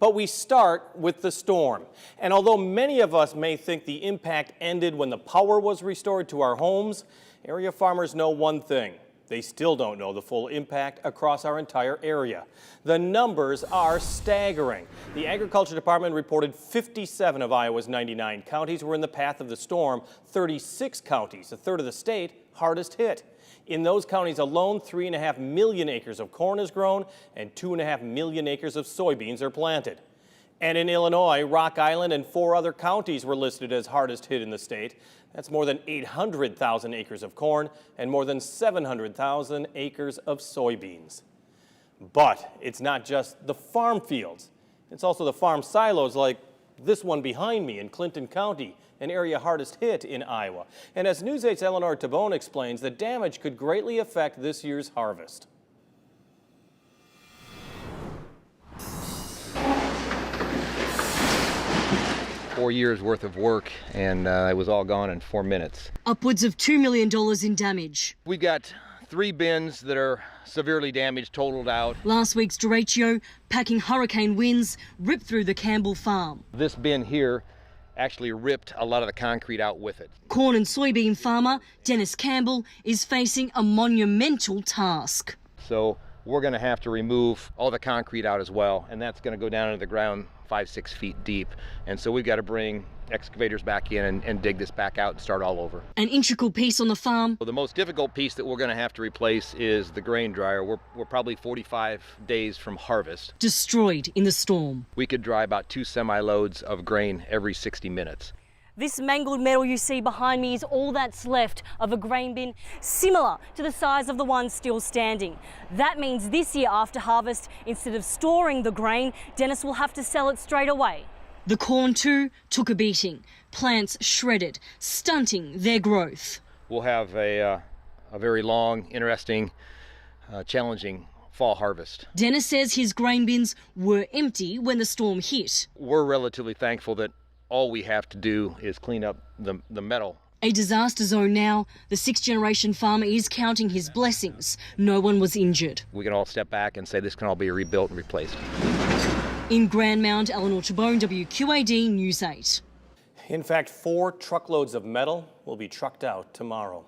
But we start with the storm. And although many of us may think the impact ended when the power was restored to our homes, area farmers know one thing. They still don't know the full impact across our entire area. The numbers are staggering. The Agriculture Department reported 57 of Iowa's 99 counties were in the path of the storm. 36 counties, a third of the state, hardest hit. In those counties alone, 3.5 million acres of corn is grown and 2.5 million acres of soybeans are planted. And in Illinois, Rock Island and 4 other counties were listed as hardest hit in the state. That's more than 800,000 acres of corn and more than 700,000 acres of soybeans. But it's not just the farm fields. It's also the farm silos like this one behind me in Clinton County, an area hardest hit in Iowa. And as News 8's Eleanor Tabone explains, the damage could greatly affect this year's harvest. Four years worth of work, and it was all gone in 4 minutes. Upwards of $2 million in damage. We got 3 bins that are severely damaged, totaled out. Last week's Derecho, packing hurricane winds, ripped through the Campbell farm. This bin here actually ripped a lot of the concrete out with it. Corn and soybean farmer Dennis Campbell is facing a monumental task. So we're going to have to remove all the concrete out as well, and that's going to go down into the ground 5-6 feet deep. And so we've got to bring excavators back in and dig this back out and start all over. An integral piece on the farm. Well, the most difficult piece that we're going to have to replace is the grain dryer. We're probably 45 days from harvest. Destroyed in the storm. We could dry about 2 semi-loads of grain every 60 minutes. This mangled metal you see behind me is all that's left of a grain bin similar to the size of the one still standing. That means this year after harvest, instead of storing the grain, Dennis will have to sell it straight away. The corn too took a beating. Plants shredded, stunting their growth. We'll have a very long, interesting, challenging fall harvest. Dennis says his grain bins were empty when the storm hit. We're relatively thankful that all we have to do is clean up the metal. A disaster zone now. The 6th-generation farmer is counting his blessings. No one was injured. We can all step back and say this can all be rebuilt and replaced. In Grand Mound, Eleanor Tabone, WQAD News 8. In fact, 4 truckloads of metal will be trucked out tomorrow.